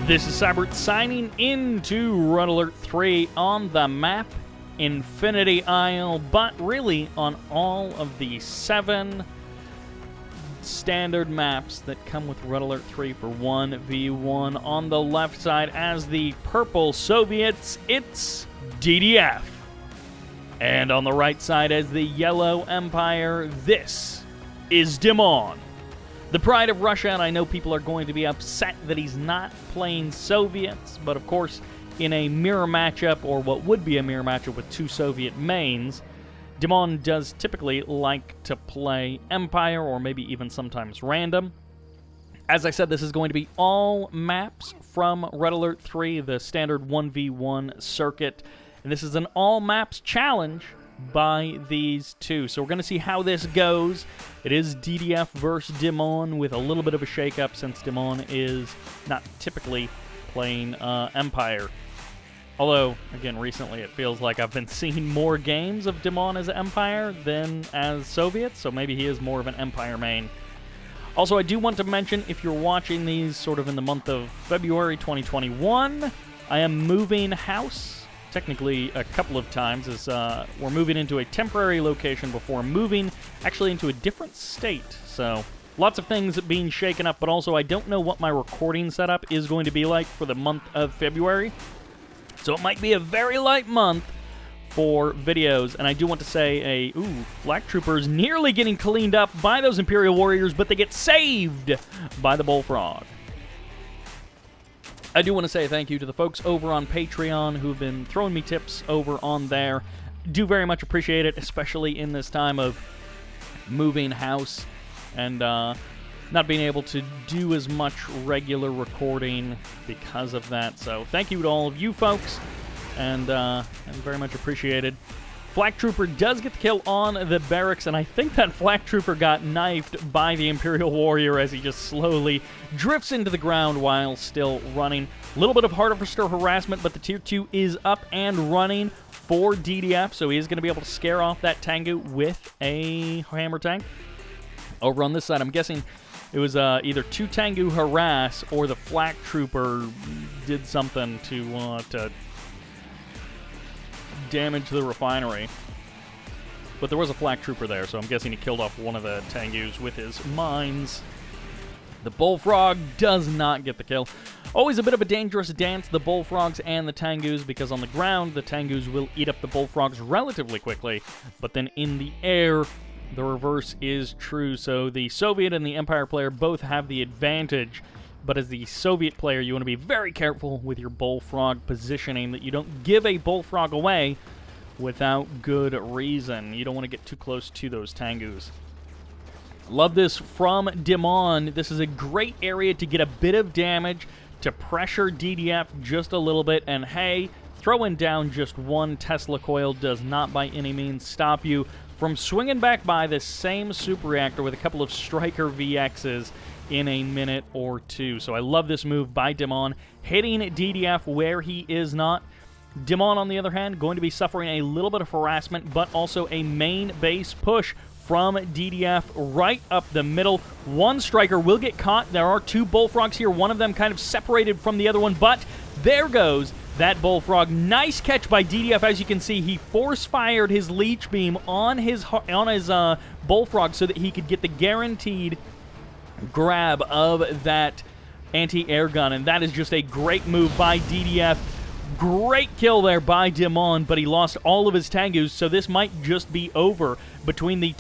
This is Sybert signing into Red Alert 3 on the map Infinity Isle, but really on all of the 7 standard maps that come with Red Alert 3 for 1v1. On the left side, as the purple Soviets, it's DDF. And on the right side, as the yellow Empire, this is Dimon, the pride of Russia. And I know people are going to be upset that he's not playing Soviets, but of course, in a mirror matchup, or what would be a mirror matchup with 2 Soviet mains, Dimon does typically like to play Empire, or maybe even sometimes random. As I said, this is going to be all maps from Red Alert 3, the standard 1v1 circuit. And this is an all maps challenge by these 2. So we're going to see how this goes. It is DDF versus Dimon with a little bit of a shakeup, since Dimon is not typically playing Empire. Although, again, recently it feels like I've been seeing more games of Dimon as Empire than as Soviet, so maybe he is more of an Empire main. Also, I do want to mention, if you're watching these sort of in the month of February 2021, I am moving house, technically a couple of times, as we're moving into a temporary location before moving actually into a different state. So, lots of things being shaken up, but also I don't know what my recording setup is going to be like for the month of February. So it might be a very light month for videos, and I do want to say Flak Troopers nearly getting cleaned up by those Imperial Warriors, but they get saved by the Bullfrog. I do want to say thank you to the folks over on Patreon who've been throwing me tips over on there. Do very much appreciate it, especially in this time of moving house and not being able to do as much regular recording because of that. So thank you to all of you folks, and very much appreciated. Flak Trooper does get the kill on the barracks, and I think that Flak Trooper got knifed by the Imperial Warrior as he just slowly drifts into the ground while still running. A little bit of Harvester harassment, but the Tier 2 is up and running for DDF, so he is going to be able to scare off that Tengu with a hammer tank. Over on this side, I'm guessing it was either 2 Tengu harass, or the Flak Trooper did something to damage the refinery. But there was a Flak Trooper there, so I'm guessing he killed off one of the Tengus with his mines. The Bullfrog does not get the kill. Always a bit of a dangerous dance, the Bullfrogs and the Tengus, because on the ground, the Tengus will eat up the Bullfrogs relatively quickly, but then in the air, the reverse is true. So the Soviet and the Empire player both have the advantage, but as the Soviet player, you want to be very careful with your Bullfrog positioning, that you don't give a Bullfrog away without good reason. You don't want to get too close to those Tengus. Love this from Dimon. This is a great area to get a bit of damage, to pressure DDF just a little bit, and hey, throwing down just 1 Tesla coil does not by any means stop you from swinging back by this same super reactor with a couple of Striker VXs in a minute or 2. So I love this move by Dimon, hitting DDF where he is not. Dimon, on the other hand, going to be suffering a little bit of harassment, but also a main base push from DDF right up the middle. 1 Striker will get caught. There are 2 Bullfrogs here, one of them kind of separated from the other one, but there goes that Bullfrog. Nice catch by DDF. As you can see, he force-fired his Leech Beam on his Bullfrog so that he could get the guaranteed grab of that anti-air gun, and that is just a great move by DDF. Great kill there by Dimon, but he lost all of his Tengus, so this might just be over between the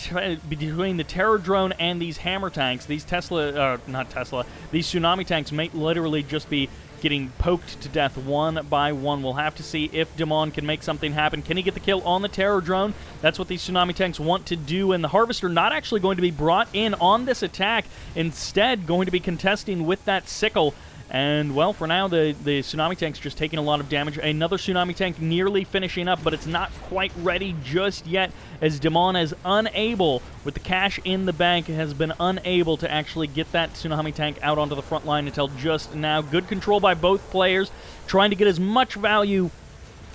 Terror Drone and these hammer tanks. These these Tsunami tanks may literally just be getting poked to death one by one. We'll have to see if Dimon can make something happen. Can he get the kill on the Terror Drone? That's what these Tsunami tanks want to do, and the Harvester not actually going to be brought in on this attack. Instead, going to be contesting with that Sickle. And, well, for now, the Tsunami tank's just taking a lot of damage. Another Tsunami tank nearly finishing up, but it's not quite ready just yet, as Dimon is unable, with the cash in the bank, has been unable to actually get that Tsunami tank out onto the front line until just now. Good control by both players, trying to get as much value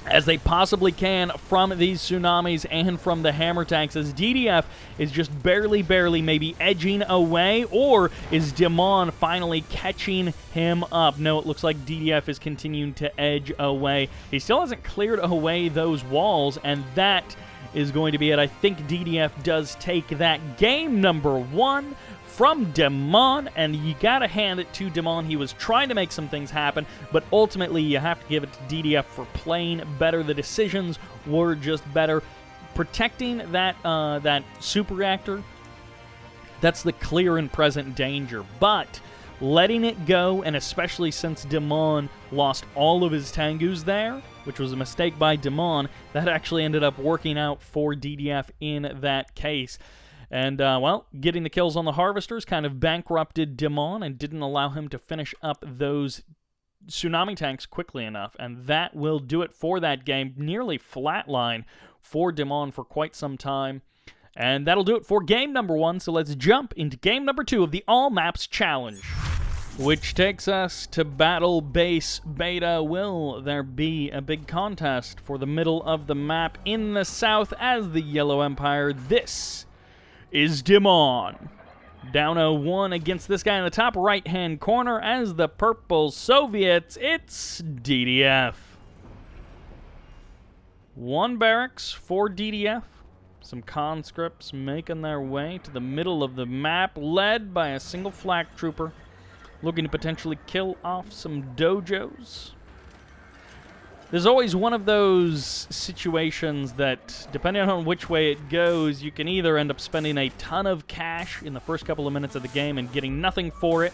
as they possibly can from these tsunamis and from the hammer tanks, as DDF is just barely maybe edging away, or is Dimon finally catching him up? No, it looks like DDF is continuing to edge away. He still hasn't cleared away those walls, and that is going to be it. I think DDF does take that game number 1 from Dimon, and you gotta hand it to Dimon. He was trying to make some things happen, but ultimately you have to give it to DDF for playing better. The decisions were just better. Protecting that super reactor, that's the clear and present danger, but letting it go, and especially since Dimon lost all of his Tengus there, which was a mistake by Dimon, that actually ended up working out for DDF in that case. And, well, getting the kills on the Harvesters kind of bankrupted Dimon and didn't allow him to finish up those tsunami tanks quickly enough. And that will do it for that game. Nearly flatline for Dimon for quite some time. And that'll do it for game number 1. So let's jump into game number 2 of the All Maps Challenge, which takes us to Battle Base Beta. Will there be a big contest for the middle of the map in the south as the Yellow Empire? This is Dimon. Down 0-1 against this guy in the top right-hand corner as the Purple Soviets. It's DDF. 1 barracks for DDF. Some conscripts making their way to the middle of the map, led by a single flak trooper, looking to potentially kill off some dojos. There's always one of those situations that, depending on which way it goes, you can either end up spending a ton of cash in the first couple of minutes of the game and getting nothing for it,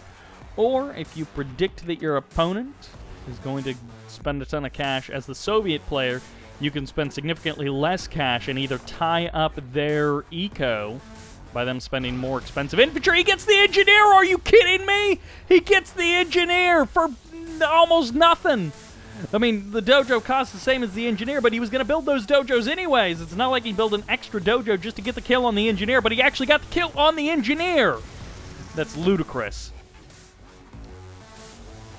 or if you predict that your opponent is going to spend a ton of cash as the Soviet player, you can spend significantly less cash and either tie up their eco by them spending more expensive infantry. He gets the engineer! Are you kidding me? He gets the engineer for almost nothing! I mean, the dojo costs the same as the engineer, but he was going to build those dojos anyways. It's not like he built an extra dojo just to get the kill on the engineer, but he actually got the kill on the engineer. That's ludicrous.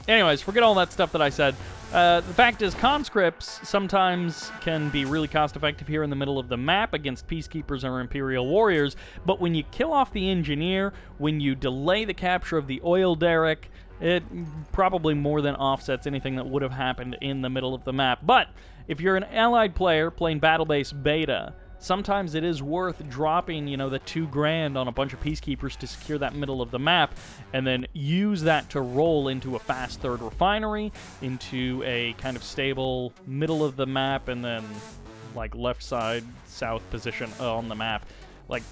Anyways, forget all that stuff that I said. The fact is, conscripts sometimes can be really cost-effective here in the middle of the map against peacekeepers or imperial warriors, but when you kill off the engineer, when you delay the capture of the oil derrick, it probably more than offsets anything that would have happened in the middle of the map. But if you're an allied player playing Battle Base Beta, sometimes it is worth dropping, you know, the $2,000 on a bunch of peacekeepers to secure that middle of the map, and then use that to roll into a fast third refinery, into a kind of stable middle of the map, and then like left side south position on the map. Like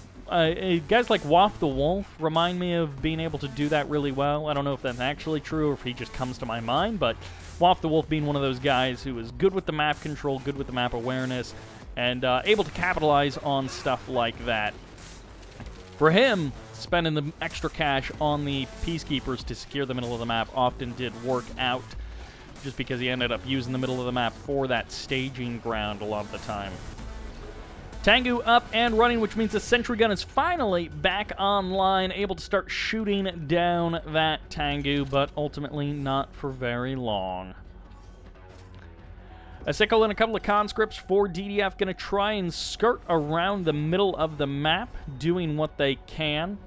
guys like Waff the Wolf remind me of being able to do that really well. I don't know if that's actually true or if he just comes to my mind, but Waff the Wolf being one of those guys who is good with the map control, good with the map awareness, and able to capitalize on stuff like that. For him, spending the extra cash on the peacekeepers to secure the middle of the map often did work out, just because he ended up using the middle of the map for that staging ground a lot of the time. Tengu up and running, which means the sentry gun is finally back online, able to start shooting down that Tengu, but ultimately not for very long. A sickle and a couple of conscripts for DDF going to try and skirt around the middle of the map, doing what they can.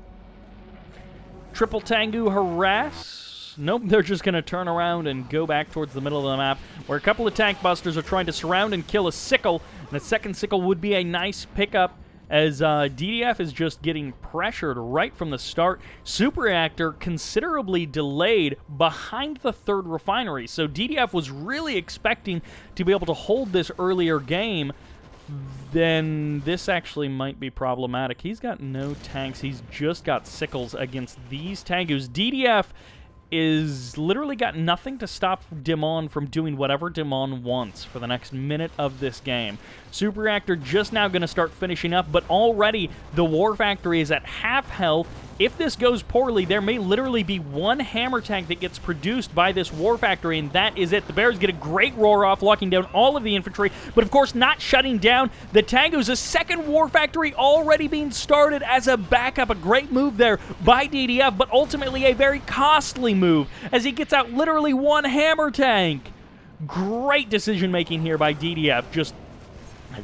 Triple Tengu harass. Nope, they're just going to turn around and go back towards the middle of the map, where a couple of tank busters are trying to surround and kill a sickle, and a second sickle would be a nice pickup, as DDF is just getting pressured right from the start. Super Reactor considerably delayed behind the third refinery, so DDF was really expecting to be able to hold this earlier game. Then this actually might be problematic. He's got no tanks. He's just got sickles against these Tengus. DDF is literally got nothing to stop Dimon from doing whatever Dimon wants for the next minute of this game. Super Reactor just now going to start finishing up, but already the War Factory is at half health. If this goes poorly, there may literally be one hammer tank that gets produced by this War Factory, and that is it. The Bears get a great roar off, locking down all of the infantry, but of course not shutting down the Tengus. A second War Factory already being started as a backup. A great move there by DDF, but ultimately a very costly move, as he gets out literally one hammer tank. Great decision-making here by DDF, just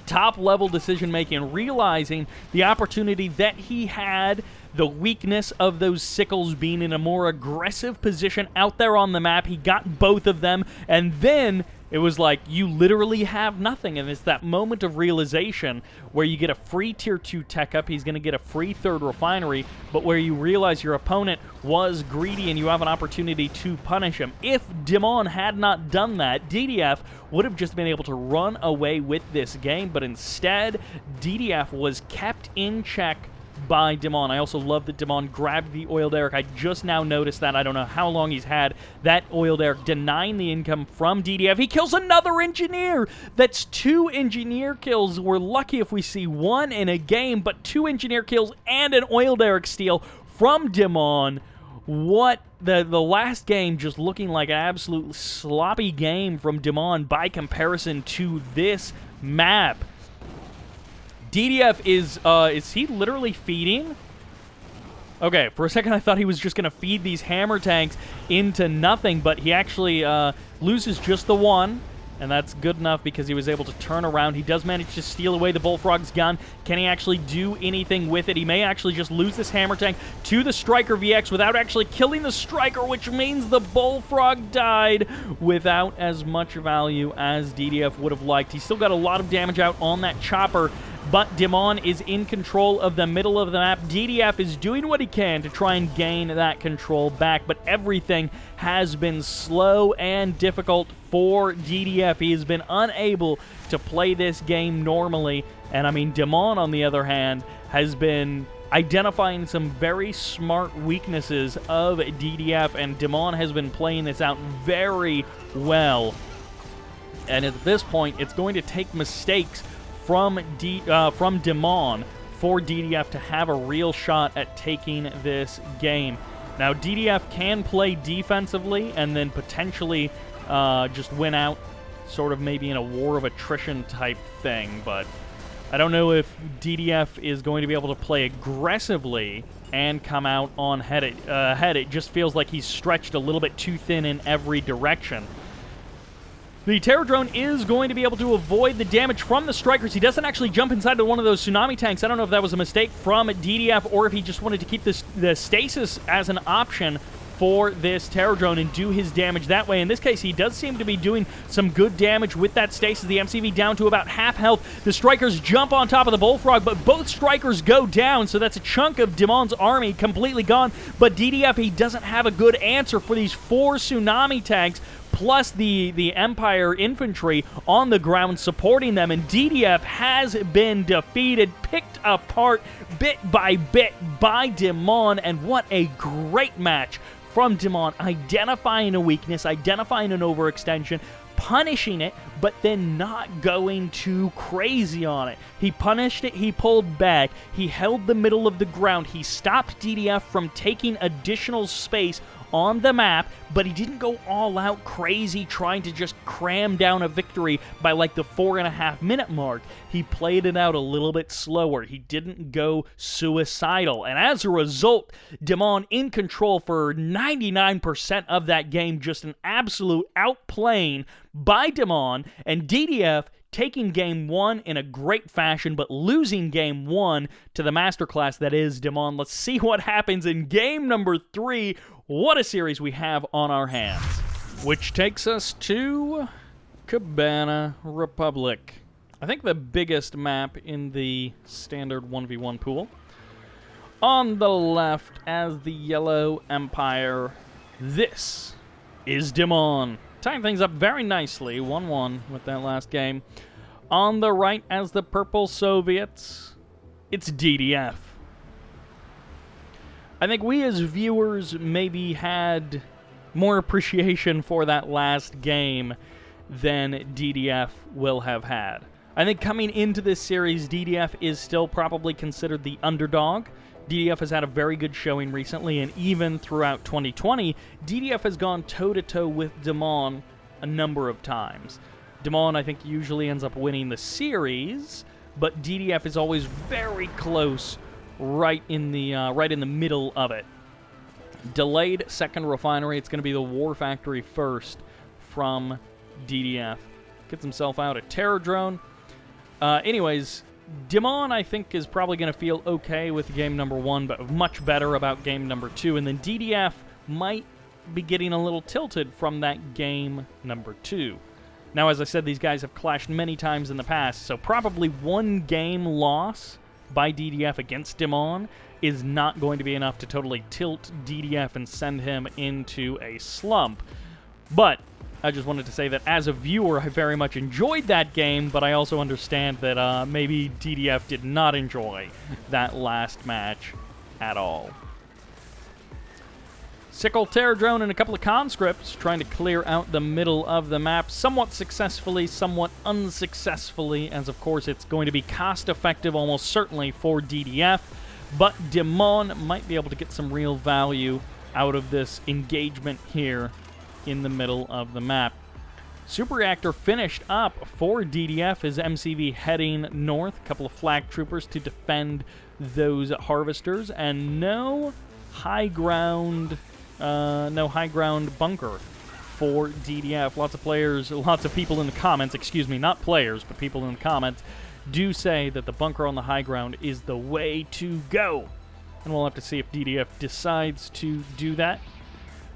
top-level decision-making, realizing the opportunity that he had, the weakness of those sickles being in a more aggressive position out there on the map. He got both of them, and then it was like, you literally have nothing, and it's that moment of realization where you get a free Tier 2 tech up, he's going to get a free 3rd refinery, but where you realize your opponent was greedy and you have an opportunity to punish him. If Dimon had not done that, DDF would have just been able to run away with this game, but instead, DDF was kept in check by Dimon. I also love that Dimon grabbed the oil derrick. I just now noticed that. I don't know how long he's had that oil derrick, denying the income from DDF. He kills another engineer. That's 2 engineer kills. We're lucky if we see 1 in a game, but 2 engineer kills and an oil derrick steal from Dimon. What the last game just looking like an absolute sloppy game from Dimon by comparison to this map. DDF is he literally feeding? Okay, for a second I thought he was just going to feed these hammer tanks into nothing, but he actually loses just the 1, and that's good enough because he was able to turn around. He does manage to steal away the Bullfrog's gun. Can he actually do anything with it? He may actually just lose this hammer tank to the Striker VX without actually killing the Striker, which means the Bullfrog died without as much value as DDF would have liked. He's still got a lot of damage out on that chopper, but Dimon is in control of the middle of the map. DDF is doing what he can to try and gain that control back, but everything has been slow and difficult for DDF. He has been unable to play this game normally, and I mean, Dimon, on the other hand, has been identifying some very smart weaknesses of DDF, and Dimon has been playing this out very well. And at this point, it's going to take mistakes from Dimon for DDF to have a real shot at taking this game. Now, DDF can play defensively and then potentially just win out, sort of maybe in a war of attrition type thing, but I don't know if DDF is going to be able to play aggressively and come out on head. It just feels like he's stretched a little bit too thin in every direction. The Terror Drone is going to be able to avoid the damage from the Strikers. He doesn't actually jump inside of one of those tsunami tanks. I don't know if that was a mistake from DDF or if he just wanted to keep the stasis as an option for this Terror Drone and do his damage that way. In this case, he does seem to be doing some good damage with that stasis. The MCV down to about half health. The Strikers jump on top of the Bullfrog, but both Strikers go down, so that's a chunk of Dimon's army completely gone. But DDF, he doesn't have a good answer for these 4 tsunami tanks, plus the Empire infantry on the ground supporting them, and DDF has been defeated, picked apart bit by bit by Dimon, and what a great match from Dimon, identifying a weakness, identifying an overextension, punishing it, but then not going too crazy on it. He punished it, he pulled back, he held the middle of the ground, he stopped DDF from taking additional space on the map, but he didn't go all out crazy trying to just cram down a victory by like the 4.5-minute mark. He played it out a little bit slower. He didn't go suicidal, and as a result, Dimon in control for 99% of that game, just an absolute outplaying by Dimon, and DDF taking Game 1 in a great fashion, but losing Game 1 to the masterclass that is Dimon. Let's see what happens in Game number 3. What a series we have on our hands. Which takes us to Cabana Republic. I think the biggest map in the standard 1v1 pool. On the left, as the Yellow Empire, this is Dimon. Tying things up very nicely, 1-1 with that last game. On the right, as the Purple Soviets, it's DDF. I think we as viewers maybe had more appreciation for that last game than DDF will have had. I think coming into this series, DDF is still probably considered the underdog. DDF has had a very good showing recently, and even throughout 2020, DDF has gone toe-to-toe with Dimon a number of times. Dimon, I think, usually ends up winning the series, but DDF is always very close, right in the middle of it. Delayed second refinery. It's going to be the War Factory first from DDF. Gets himself out a terror drone. Anyways, Dimon, I think, is probably going to feel okay with game number 1, but much better about game number 2. And then DDF might be getting a little tilted from that game number 2. Now, as I said, these guys have clashed many times in the past, so probably one game loss by DDF against Dimon is not going to be enough to totally tilt DDF and send him into a slump. But I just wanted to say that as a viewer, I very much enjoyed that game, but I also understand that maybe DDF did not enjoy that last match at all. Sickle, Terror Drone, and a couple of conscripts trying to clear out the middle of the map, somewhat successfully, somewhat unsuccessfully, as of course it's going to be cost-effective almost certainly for DDF, but Dimon might be able to get some real value out of this engagement here in the middle of the map. Super Reactor finished up for DDF, his MCV heading north, a couple of flak troopers to defend those harvesters, and no high ground bunker for DDF. Lots of players, lots of people in the comments, excuse me, not players, but people in the comments, do say that the bunker on the high ground is the way to go. And we'll have to see if DDF decides to do that.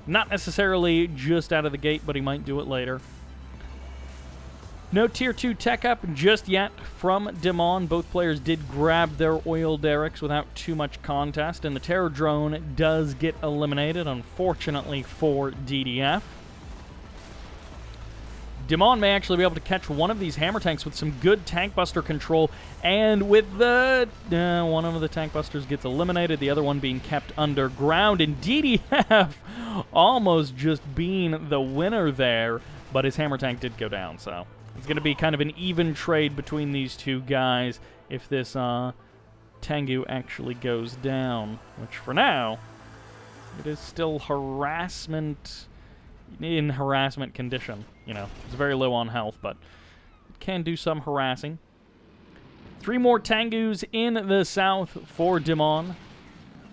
Not necessarily just out of the gate, but he might do it later. No Tier 2 tech up just yet from Dimon. Both players did grab their oil derricks without too much contest, and the Terror Drone does get eliminated, unfortunately for DDF. Dimon may actually be able to catch one of these hammer tanks with some good tank buster control, and with the... one of the tank busters gets eliminated, the other one being kept underground, and DDF almost just being the winner there, but his hammer tank did go down, so... It's going to be kind of an even trade between these two guys if this Tengu actually goes down, which for now, it is still harassment in harassment condition. You know, it's very low on health, but it can do some harassing. 3 more Tengus in the south for Dimon.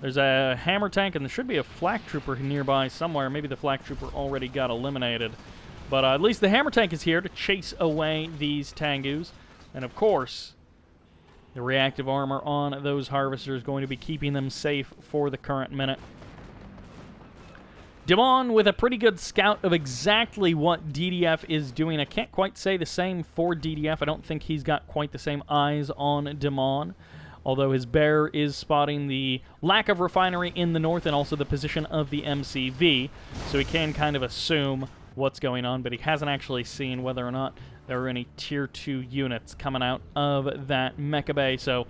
There's a hammer tank, and there should be a flak trooper nearby somewhere. Maybe the flak trooper already got eliminated. But at least the hammer tank is here to chase away these Tengus. And of course, the reactive armor on those harvesters is going to be keeping them safe for the current minute. Dimon with a pretty good scout of exactly what DDF is doing. I can't quite say the same for DDF. I don't think he's got quite the same eyes on Dimon. Although his bear is spotting the lack of refinery in the north and also the position of the MCV. So he can kind of assume what's going on, but he hasn't actually seen whether or not there are any Tier 2 units coming out of that mecha bay. So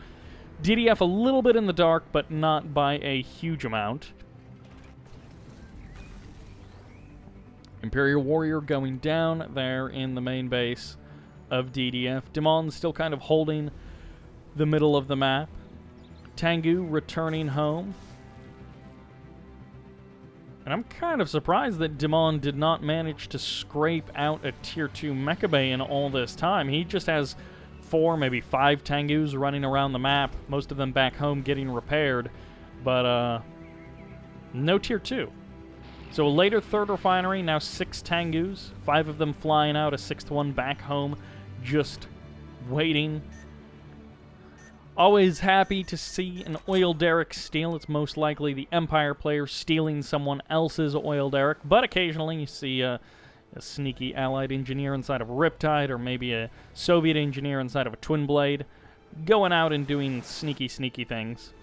DDF a little bit in the dark, but not by a huge amount. Imperial Warrior going down there in the main base of DDF. Dimon's still kind of holding the middle of the map. Tengu returning home. And I'm kind of surprised that Dimon did not manage to scrape out a Tier 2 mecha bay in all this time. He just has 4, maybe 5 Tengus running around the map, most of them back home getting repaired, but no Tier 2. So a later 3rd refinery, now 6 Tengus, 5 of them flying out, a 6th one back home, just waiting. Always happy to see an oil derrick steal. It's most likely the Empire player stealing someone else's oil derrick, but occasionally you see a sneaky Allied engineer inside of a Riptide, or maybe a Soviet engineer inside of a Twin Blade, going out and doing sneaky things.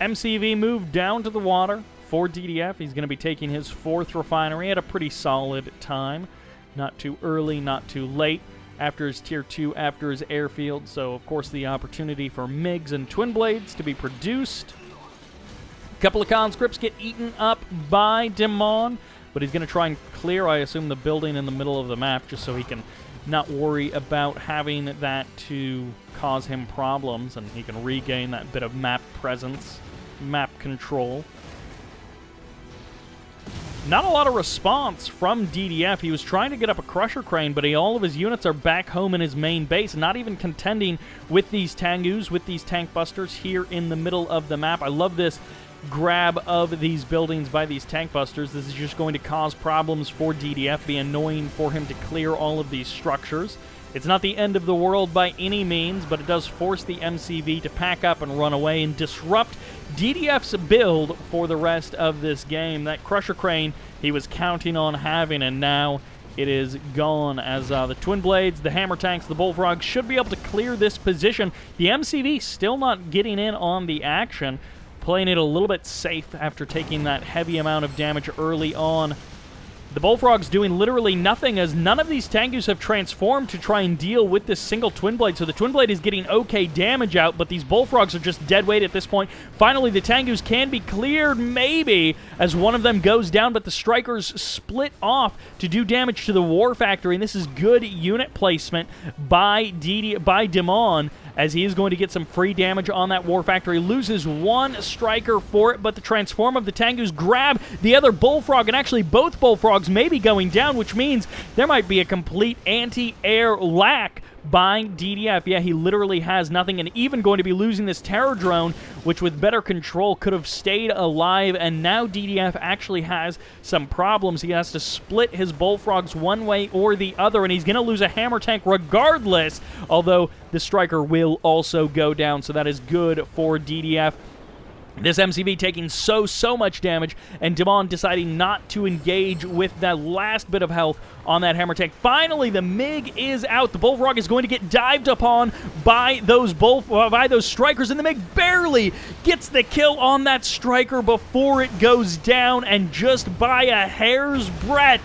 MCV moved down to the water for DDF. He's going to be taking his 4th refinery at a pretty solid time. Not too early, not too late. After his Tier 2, after his airfield, so of course the opportunity for MiGs and Twin Blades to be produced. A couple of conscripts get eaten up by Dimon, but he's going to try and clear, I assume, the building in the middle of the map, just so he can not worry about having that to cause him problems, and he can regain that bit of map presence, map control. Not a lot of response from DDF. He was trying to get up a crusher crane, but all of his units are back home in his main base, not even contending with these Tengus, with these tank busters here in the middle of the map. I love this grab of these buildings by these tank busters. This is just going to cause problems for DDF, be annoying for him to clear all of these structures. It's not the end of the world by any means, but it does force the MCV to pack up and run away and disrupt DDF's build for the rest of this game. That Crusher Crane he was counting on having, and now it is gone, as the Twin Blades, the Hammer Tanks, the Bullfrogs should be able to clear this position. The MCV still not getting in on the action, playing it a little bit safe after taking that heavy amount of damage early on. The Bullfrogs doing literally nothing, as none of these Tengus have transformed to try and deal with this single Twin Blade. So the Twin Blade is getting okay damage out, but these Bullfrogs are just dead weight at this point. Finally, the Tengus can be cleared, maybe, as one of them goes down, but the Strikers split off to do damage to the War Factory, and this is good unit placement by Dimon, as he is going to get some free damage on that War Factory. Loses one Striker for it, but the Transform of the Tengus grab the other Bullfrog, and actually both Bullfrogs may be going down, which means there might be a complete anti-air lack by DDF. Yeah, he literally has nothing, and even going to be losing this Terror Drone, which with better control could have stayed alive, and now DDF actually has some problems. He has to split his Bullfrogs one way or the other, and he's going to lose a Hammer Tank regardless, although the Striker will also go down, so that is good for DDF. This MCV taking so much damage, and Dimon deciding not to engage with that last bit of health on that Hammer Tank. Finally, the MiG is out. The Bullfrog is going to get dived upon by those Strikers, and the MiG barely gets the kill on that Striker before it goes down, and just by a hair's breadth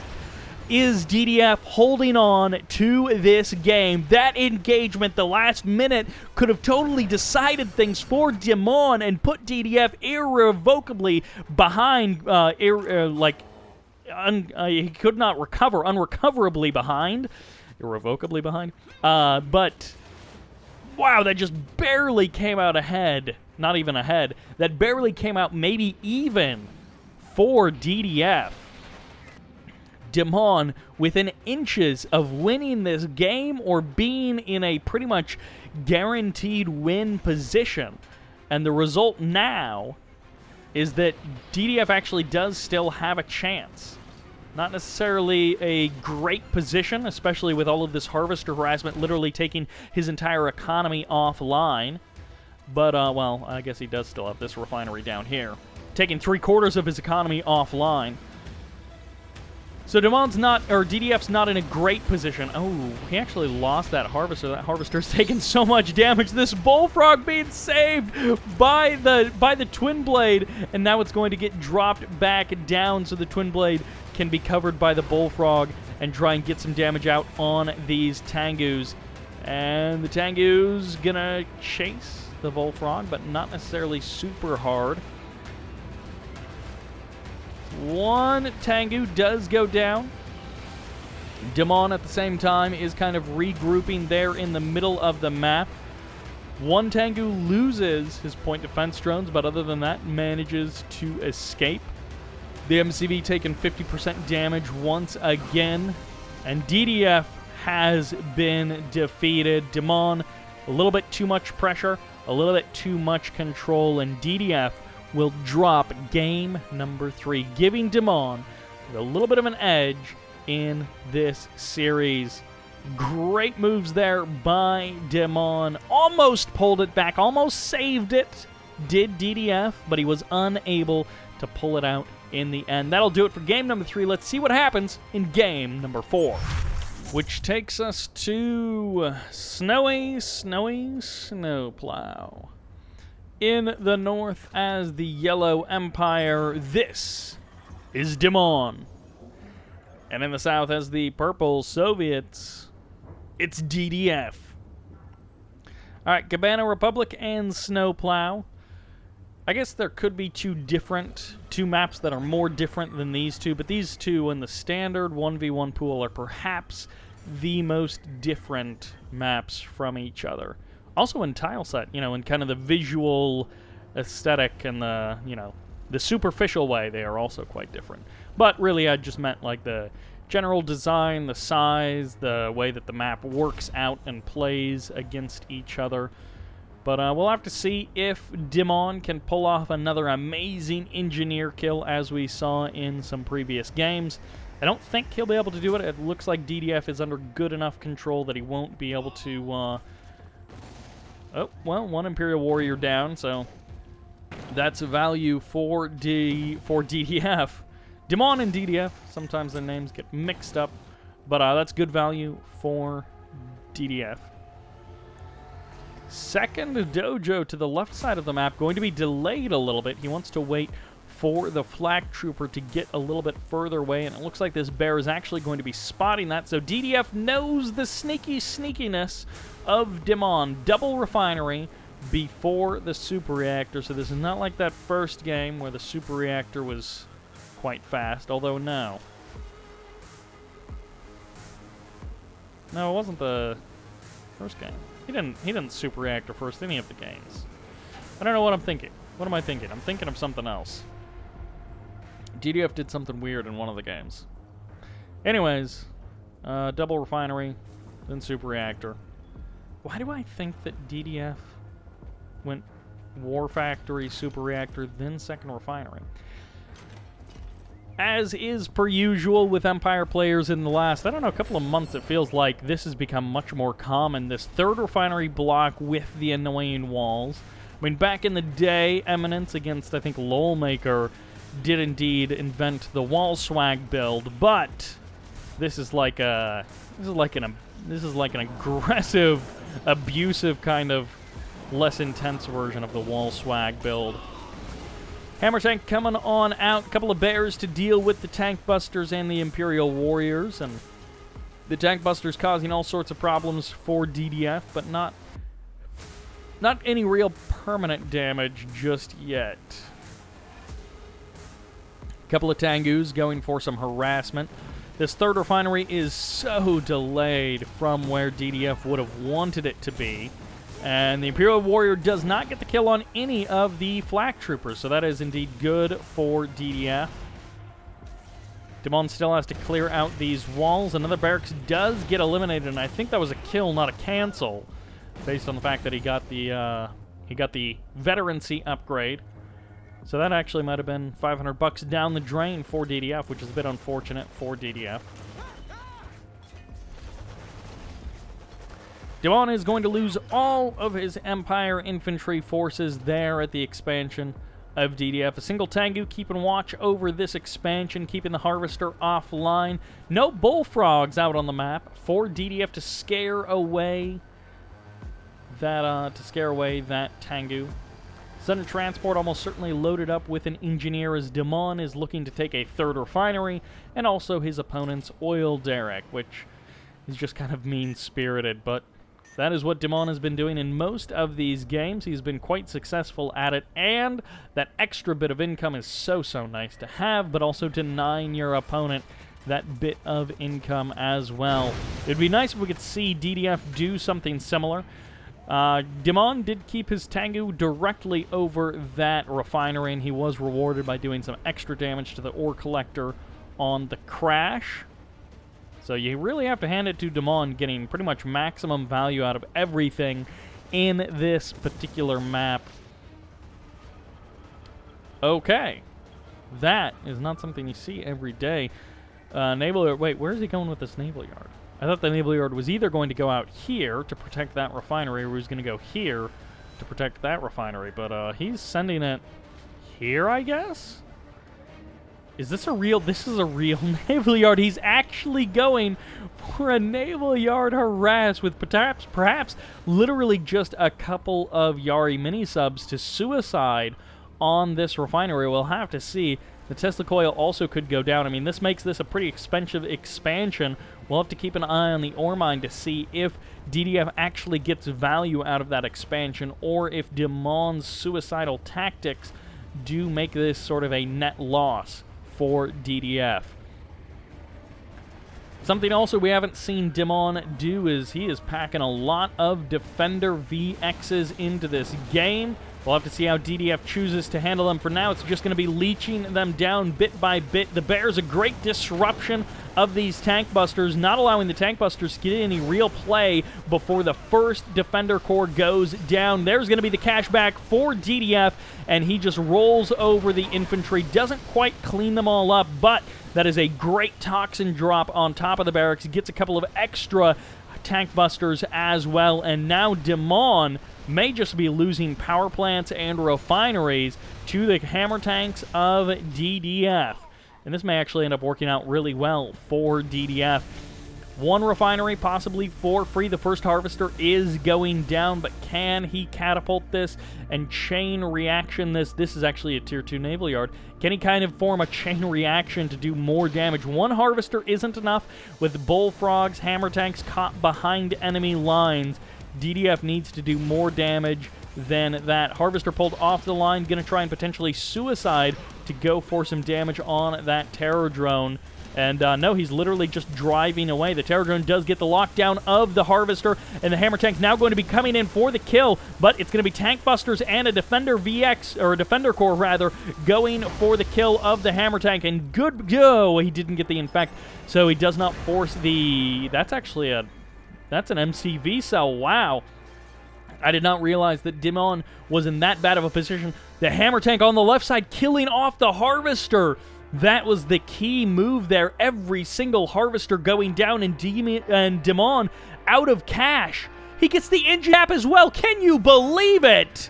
is DDF holding on to this game. That engagement, the last minute, could have totally decided things for Dimon and put DDF irrevocably behind, he could not recover, unrecoverably behind, irrevocably behind, but wow, that just barely came out ahead, not even ahead, that barely came out maybe even for DDF. Dimon within inches of winning this game or being in a pretty much guaranteed win position. And the result now is that DDF actually does still have a chance. Not necessarily a great position, especially with all of this Harvester harassment literally taking his entire economy offline. But, well, I guess he does still have this refinery down here, taking 3/4 of his economy offline. So DDF's not in a great position. Oh, he actually lost that Harvester. That Harvester's taken so much damage. This Bullfrog being saved by the Twin Blade, and now it's going to get dropped back down so the Twin Blade can be covered by the Bullfrog and try and get some damage out on these Tengus. And the Tengu's gonna chase the Bullfrog, but not necessarily super hard. One Tengu does go down. Dimon at the same time is kind of regrouping there in the middle of the map. One Tengu loses his point defense drones, but other than that, manages to escape. The MCV taking 50% damage once again, and DDF has been defeated. Dimon, a little bit too much pressure, a little bit too much control, and DDF will drop game number 3, giving Dimon a little bit of an edge in this series. Great moves there by Dimon. Almost pulled it back, almost saved it, did DDF, but he was unable to pull it out in the end. That'll do it for game number 3. Let's see what happens in game number 4. Which takes us to snowy snowplow. In the north as the Yellow Empire, this is Dimon. And in the south as the Purple Soviets, it's DDF. Alright, Cabana Republic and Snowplow. I guess there could be two maps that are more different than these two, but these two in the standard 1v1 pool are perhaps the most different maps from each other. Also in tile set, in kind of the visual aesthetic and the, the superficial way, they are also quite different. But really, I just meant like the general design, the size, the way that the map works out and plays against each other. But we'll have to see if Dimon can pull off another amazing engineer kill as we saw in some previous games. I don't think he'll be able to do it. It looks like DDF is under good enough control that he won't be able to... Oh, well, one Imperial Warrior down, so that's a value for DDF. Dimon and DDF, sometimes their names get mixed up, but that's good value for DDF. Second dojo to the left side of the map, going to be delayed a little bit. He wants to wait for the flak trooper to get a little bit further away, and it looks like this bear is actually going to be spotting that, so DDF knows the sneakiness of Dimon. Double refinery before the super reactor, so this is not like that first game where the super reactor was quite fast, although no. No, it wasn't the first game. He didn't super reactor first any of the games. I don't know what I'm thinking. What am I thinking? I'm thinking of something else. DDF did something weird in one of the games. Anyways, double refinery, then super reactor. Why do I think that DDF went war factory, super reactor, then second refinery? As is per usual with Empire players in the last, I don't know, a couple of months, it feels like this has become much more common. This third refinery block with the annoying walls. I mean, back in the day, Eminence against, I think, Lolmaker did indeed invent the wall swag build, but this is like an aggressive, abusive kind of less intense version of the wall swag build. Hammer tank coming on out, a couple of bears to deal with the tank busters and the Imperial Warriors, and the tank busters causing all sorts of problems for DDF, but not any real permanent damage just yet. Couple of Tengus going for some harassment. This third refinery is so delayed from where DDF would have wanted it to be. And the Imperial Warrior does not get the kill on any of the flak troopers, so that is indeed good for DDF. Dimon still has to clear out these walls. Another barracks does get eliminated, and I think that was a kill, not a cancel, based on the fact that he got the veterancy upgrade. So that actually might have been $500 down the drain for DDF, which is a bit unfortunate for DDF. Dimon is going to lose all of his Empire infantry forces there at the expansion of DDF. A single Tengu keeping watch over this expansion, keeping the Harvester offline. No bullfrogs out on the map for DDF to scare away that Tengu. Southern Transport almost certainly loaded up with an engineer as Dimon is looking to take a third refinery, and also his opponent's oil derrick, which is just kind of mean-spirited, but that is what Dimon has been doing in most of these games. He's been quite successful at it, and that extra bit of income is so nice to have, but also denying your opponent that bit of income as well. It'd be nice if we could see DDF do something similar. Dimon did keep his Tengu directly over that refinery, and he was rewarded by doing some extra damage to the ore collector on the crash. So you really have to hand it to Dimon, getting pretty much maximum value out of everything in this particular map. Okay. That is not something you see every day. Naval Yard. Wait, where is he going with this Naval Yard? I thought the Naval Yard was either going to go out here to protect that refinery, or he was going to go here to protect that refinery. But he's sending it here, I guess? Is this a real... This is a real Naval Yard. He's actually going for a Naval Yard harass with perhaps literally just a couple of Yari mini-subs to suicide on this refinery. We'll have to see. The Tesla coil also could go down. I mean, this makes this a pretty expensive expansion. We'll have to keep an eye on the ore mine to see if DDF actually gets value out of that expansion, or if Dimon's suicidal tactics do make this sort of a net loss for DDF. Something also we haven't seen Dimon do is he is packing a lot of Defender VXs into this game. We'll have to see how DDF chooses to handle them. For now, it's just going to be leeching them down bit by bit. The Bears a great disruption of these tank busters, not allowing the tank busters to get any real play before the first Defender core goes down. There's going to be the cashback for DDF, and he just rolls over the infantry. Doesn't quite clean them all up, but that is a great toxin drop on top of the barracks. He gets a couple of extra tank busters as well, and now Dimon may just be losing power plants and refineries to the hammer tanks of DDF. And this may actually end up working out really well for DDF. One refinery possibly for free. The first harvester is going down, but can he catapult this and chain reaction this? This is actually a tier 2 naval yard. Can he kind of form a chain reaction to do more damage? One harvester isn't enough with bullfrogs, hammer tanks caught behind enemy lines. DDF needs to do more damage than that. Harvester pulled off the line, going to try and potentially suicide to go for some damage on that terror drone. And no, he's literally just driving away. The terror drone does get the lockdown of the harvester, and the hammer tank's now going to be coming in for the kill, but it's going to be tank busters and a Defender VX, or a Defender core rather, going for the kill of the hammer tank. And good go, he didn't get the infect, so he does not force the... That's actually a... That's an MCV cell. Wow. I did not realize that Dimon was in that bad of a position. The hammer tank on the left side killing off the harvester. That was the key move there. Every single harvester going down, and Dimon out of cash. He gets the engine cap as well. Can you believe it?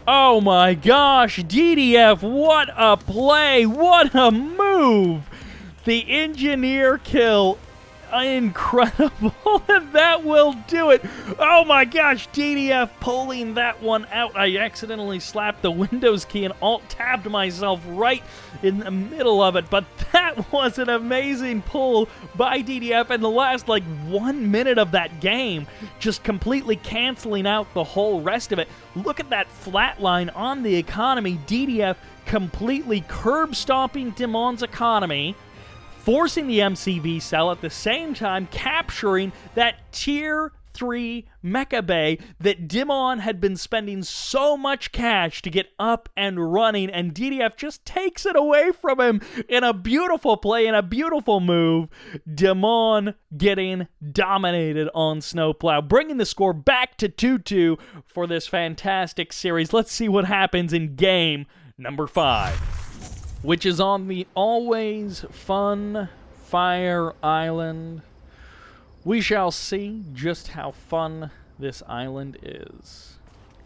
Oh my gosh. DDF, what a play. What a move. The engineer kill, incredible, and that will do it. Oh my gosh, DDF pulling that one out. I accidentally slapped the Windows key and Alt-tabbed myself right in the middle of it, but that was an amazing pull by DDF, and the last, 1 minute of that game, just completely canceling out the whole rest of it. Look at that flat line on the economy. DDF completely curb-stomping Dimon's economy, forcing the MCV cell at the same time, capturing that Tier 3 mecha bay that Dimon had been spending so much cash to get up and running, and DDF just takes it away from him in a beautiful play, in a beautiful move. Dimon getting dominated on Snowplow, bringing the score back to 2-2 for this fantastic series. Let's see what happens in game number 5. Which is on the always fun Fire Island. We shall see just how fun this island is.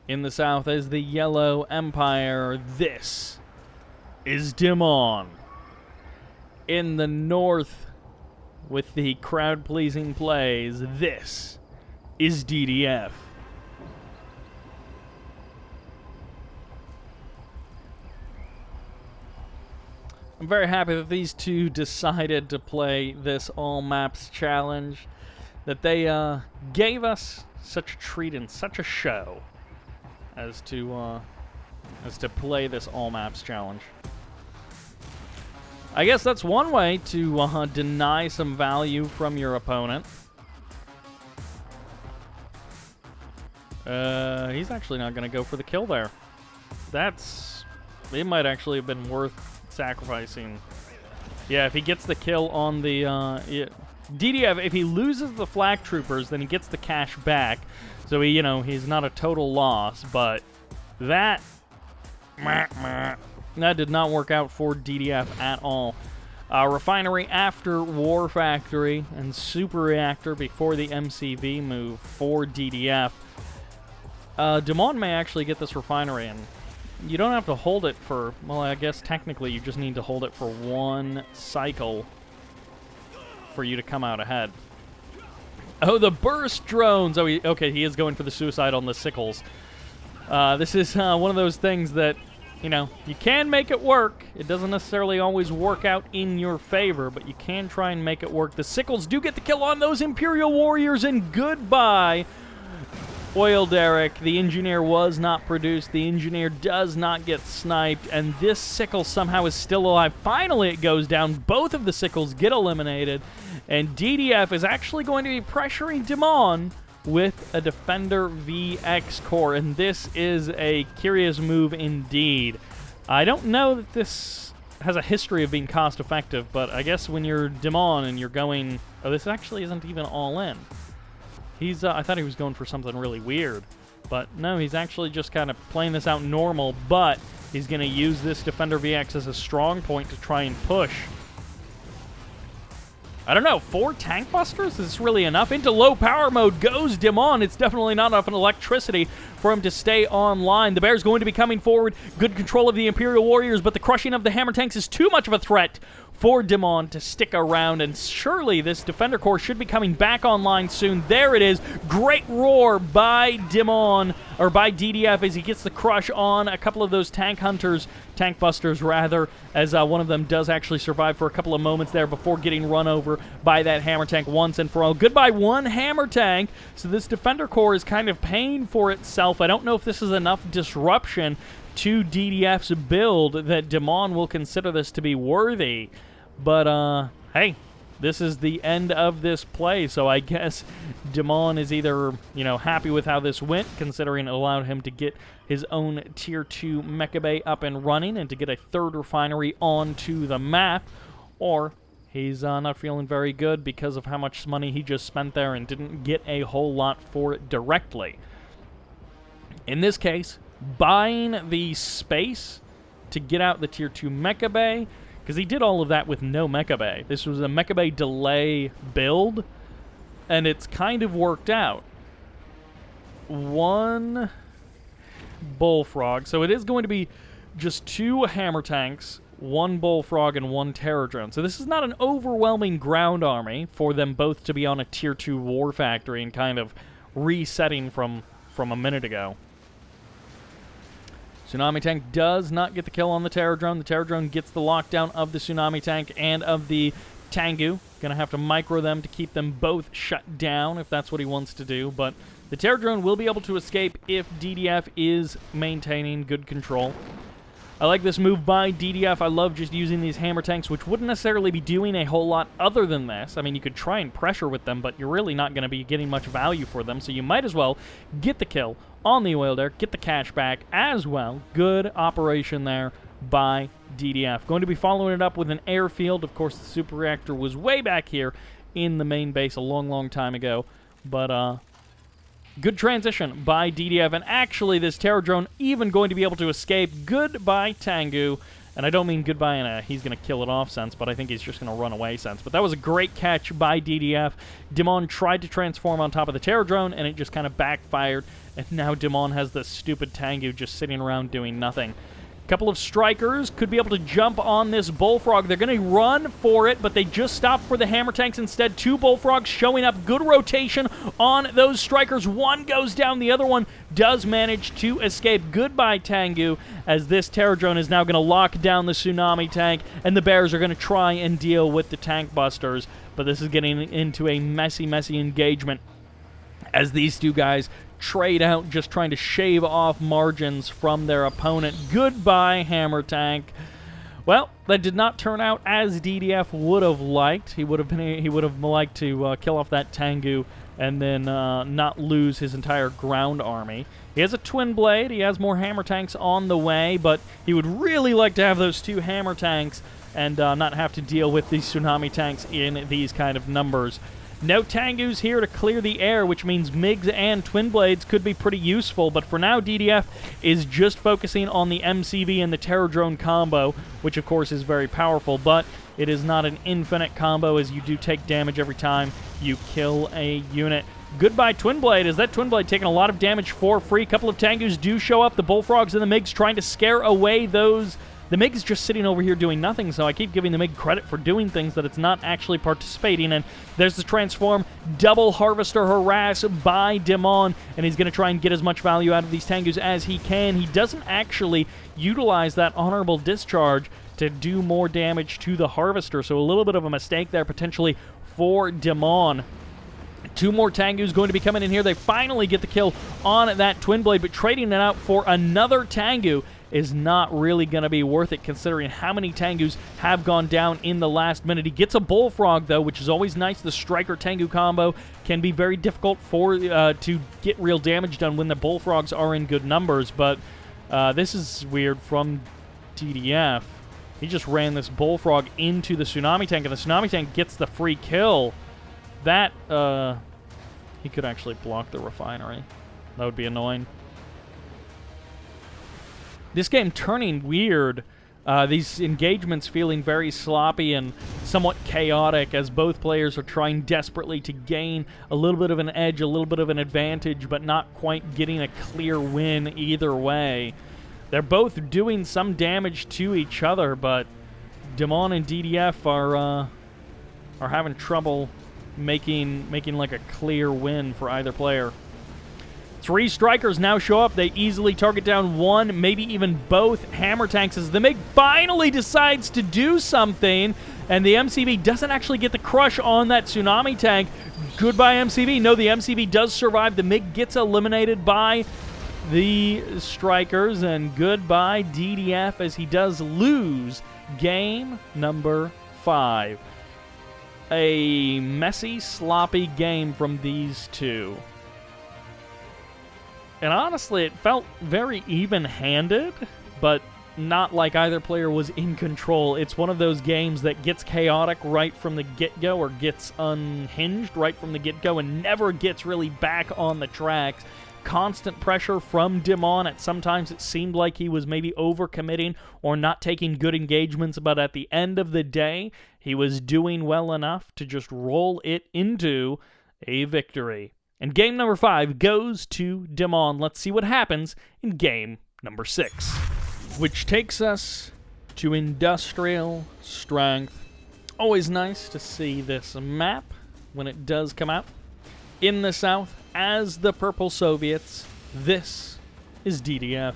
In the south is the Yellow Empire. This is Dimon. In the north, with the crowd-pleasing plays, this is DDF. I'm very happy that these two decided to play this all maps challenge, that they gave us such a treat and such a show as to play this all maps challenge. I guess that's one way to deny some value from your opponent. He's actually not going to go for the kill there. It might actually have been worth sacrificing. Yeah, if he gets the kill on the DDF, if he loses the flak troopers, then he gets the cash back. So he's not a total loss, but that did not work out for DDF at all. Refinery after War Factory and Super Reactor before the MCV move for DDF. Dimon may actually get this refinery, and you don't have to hold it for, well, I guess technically you just need to hold it for one cycle for you to come out ahead. Oh, the burst drones! Oh, okay, he is going for the suicide on the sickles. This is one of those things that, you can make it work. It doesn't necessarily always work out in your favor, but you can try and make it work. The sickles do get the kill on those Imperial Warriors, and goodbye. oil derrick. The engineer was not produced. The engineer does not get sniped, and this sickle somehow is still alive. Finally, it goes down. Both of the sickles get eliminated, and DDF is actually going to be pressuring Dimon with a Defender VX core, and this is a curious move indeed. I don't know that this has a history of being cost-effective, but I guess when you're Dimon and you're going... Oh, this actually isn't even all in. He's, I thought he was going for something really weird, but no, he's actually just kind of playing this out normal, but he's going to use this Defender VX as a strong point to try and push. I don't know, 4 tank busters? Is this really enough? Into low power mode goes Dimon. It's definitely not enough electricity for him to stay online. The Bear's going to be coming forward. Good control of the Imperial Warriors, but the crushing of the hammer tanks is too much of a threat for Dimon to stick around, and surely this Defender Core should be coming back online soon. There it is. Great roar by Dimon, or by DDF, as he gets the crush on a couple of those tank busters, rather, as one of them does actually survive for a couple of moments there before getting run over by that hammer tank once and for all. Goodbye, one hammer tank. So this Defender Core is kind of paying for itself. I don't know if this is enough disruption to DDF's build that Dimon will consider this to be worthy. But, hey, this is the end of this play, so I guess Dimon is either, you know, happy with how this went, considering it allowed him to get his own Tier 2 Mecha Bay up and running and to get a 3rd refinery onto the map, or he's not feeling very good because of how much money he just spent there and didn't get a whole lot for it directly. In this case, buying the space to get out the Tier 2 Mecha Bay, because he did all of that with no Mecha Bay. This was a Mecha Bay delay build, and it's kind of worked out. 1 Bullfrog. So it is going to be just 2 hammer tanks, 1 Bullfrog, and 1 Terror Drone. So this is not an overwhelming ground army for them both to be on a Tier 2 war factory and kind of resetting from a minute ago. Tsunami Tank does not get the kill on the Terror Drone. The Terror Drone gets the lockdown of the Tsunami Tank and of the Tengu. Going to have to micro them to keep them both shut down if that's what he wants to do. But the Terror Drone will be able to escape if DDF is maintaining good control. I like this move by DDF. I love just using these hammer tanks, which wouldn't necessarily be doing a whole lot other than this. I mean, you could try and pressure with them, but you're really not going to be getting much value for them, so you might as well get the kill on the oil derrick, get the cash back as well. Good operation there by DDF. Going to be following it up with an airfield. Of course, the super reactor was way back here in the main base a long, long time ago, but good transition by DDF, and actually this Terror Drone even going to be able to escape. Goodbye, Tengu. And I don't mean goodbye in a he's going to kill it off sense, but I think he's just going to run away sense. But that was a great catch by DDF. Dimon tried to transform on top of the Terror Drone, and it just kind of backfired. And now Dimon has this stupid Tengu just sitting around doing nothing. Couple of strikers could be able to jump on this Bullfrog. They're going to run for it, but they just stopped for the hammer tanks instead. 2 Bullfrogs showing up. Good rotation on those strikers. 1 goes down. The other one does manage to escape. Goodbye, Tengu, as this Terror Drone is now going to lock down the Tsunami Tank, and the Bears are going to try and deal with the Tank Busters. But this is getting into a messy, messy engagement as these 2 guys trade out, just trying to shave off margins from their opponent. Goodbye, hammer tank. Well, that did not turn out as DDF would have liked. He would have liked to kill off that Tengu and then not lose his entire ground army. He has a twin blade. He has more hammer tanks on the way, but he would really like to have those 2 hammer tanks and not have to deal with these Tsunami tanks in these kind of numbers. No Tengus here to clear the air, which means MiGs and Twin Blades could be pretty useful, but for now DDF is just focusing on the MCV and the Terror Drone combo, which of course is very powerful, but it is not an infinite combo, as you do take damage every time you kill a unit. Goodbye, Twin Blade. Is that Twin Blade taking a lot of damage for free? A couple of Tengus do show up, the Bullfrogs and the MiGs trying to scare away those. The MiG is just sitting over here doing nothing, so I keep giving the MiG credit for doing things that it's not actually participating in. There's the transform, double harvester harass by Dimon, and he's going to try and get as much value out of these Tengus as he can. He doesn't actually utilize that honorable discharge to do more damage to the harvester, so a little bit of a mistake there potentially for Dimon. 2 more Tengus going to be coming in here. They finally get the kill on that Twin Blade, but trading it out for another Tengu is not really going to be worth it considering how many Tengus have gone down in the last minute. He gets a Bullfrog, though, which is always nice. The Striker-Tengu combo can be very difficult for to get real damage done when the Bullfrogs are in good numbers, but this is weird from DDF. He just ran this Bullfrog into the Tsunami Tank, and the Tsunami Tank gets the free kill. That, he could actually block the refinery. That would be annoying. This game turning weird. These engagements feeling very sloppy and somewhat chaotic as both players are trying desperately to gain a little bit of an edge, a little bit of an advantage, but not quite getting a clear win either way. They're both doing some damage to each other, but Dimon and DDF are having trouble making like a clear win for either player. 3 strikers now show up. They easily target down 1, maybe even both hammer tanks as the MiG finally decides to do something, and the MCV doesn't actually get the crush on that Tsunami Tank. Goodbye, MCV. No, the MCV does survive. The MiG gets eliminated by the strikers, and goodbye, DDF, as he does lose game number 5. A messy, sloppy game from these two. And honestly, it felt very even-handed, but not like either player was in control. It's one of those games that gets chaotic right from the get-go, or gets unhinged right from the get-go, and never gets really back on the tracks. Constant pressure from Dimon. At sometimes it seemed like he was maybe overcommitting or not taking good engagements, but at the end of the day, he was doing well enough to just roll it into a victory. And game number 5 goes to Dimon. Let's see what happens in game number 6. Which takes us to Industrial Strength. Always nice to see this map when it does come out. In the south, as the Purple Soviets, this is DDF.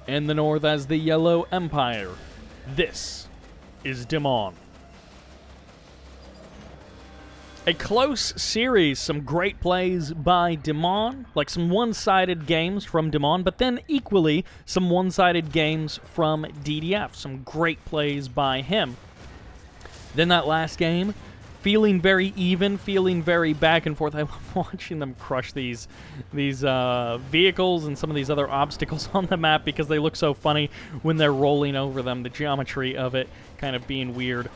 In the north, as the Yellow Empire, this is Dimon. A close series, some great plays by Dimon, like some one-sided games from Dimon, but then equally some one-sided games from DDF, some great plays by him. Then that last game, feeling very even, feeling very back and forth. I love watching them crush these vehicles and some of these other obstacles on the map because they look so funny when they're rolling over them, the geometry of it kind of being weird.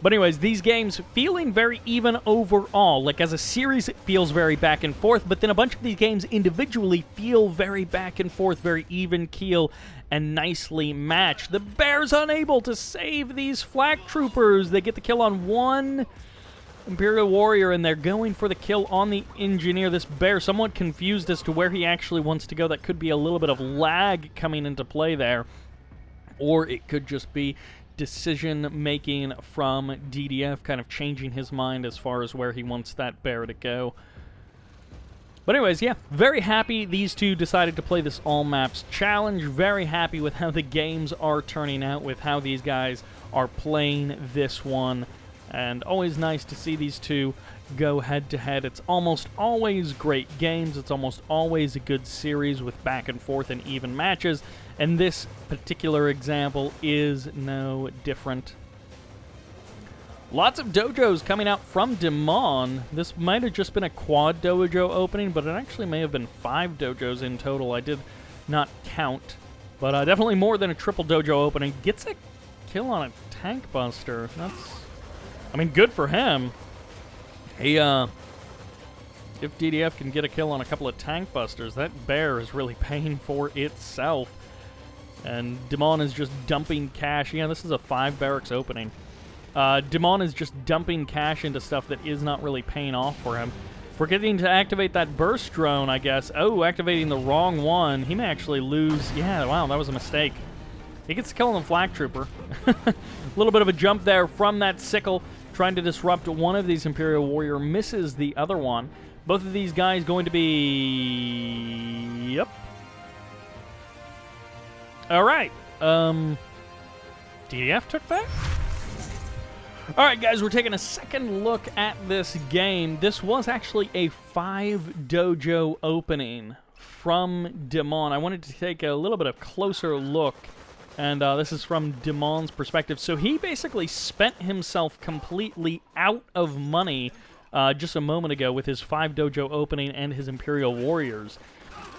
But anyways, these games feeling very even overall. Like as a series, it feels very back and forth, but then a bunch of these games individually feel very back and forth, very even keel and nicely matched. The Bears unable to save these flak troopers. They get the kill on one Imperial Warrior, and they're going for the kill on the Engineer. This Bear somewhat confused as to where he actually wants to go. That could be a little bit of lag coming into play there, or it could just be decision-making from DDF kind of changing his mind as far as where he wants that Bear to go. But anyways, yeah, very happy these two decided to play this all-maps challenge. Very happy with how the games are turning out, with how these guys are playing this one. And always nice to see these two go head-to-head. It's almost always great games. It's almost always a good series with back and forth and even matches. And this particular example is no different. Lots of dojos coming out from Dimon. This might have just been a quad dojo opening, but it actually may have been 5 dojos in total. I did not count, but definitely more than a triple dojo opening. Gets a kill on a tank buster. That's, I mean, good for him. He, if DDF can get a kill on a couple of tank busters, that Bear is really paying for itself. And Dimon is just dumping cash. Yeah, this is a 5 barracks opening. Dimon is just dumping cash into stuff that is not really paying off for him. Forgetting to activate that burst drone, I guess. Oh, activating the wrong one. He may actually lose. Yeah, wow, that was a mistake. He gets to kill on the flak trooper. A little bit of a jump there from that sickle, trying to disrupt one of these Imperial Warrior. Misses the other one. Both of these guys going to be... Yep. All right. DDF took that? All right, guys, we're taking a second look at this game. This was actually a 5-dojo opening from Dimon. I wanted to take a little bit of closer look, and this is from Dimon's perspective. So he basically spent himself completely out of money just a moment ago with his 5-dojo opening and his Imperial Warriors.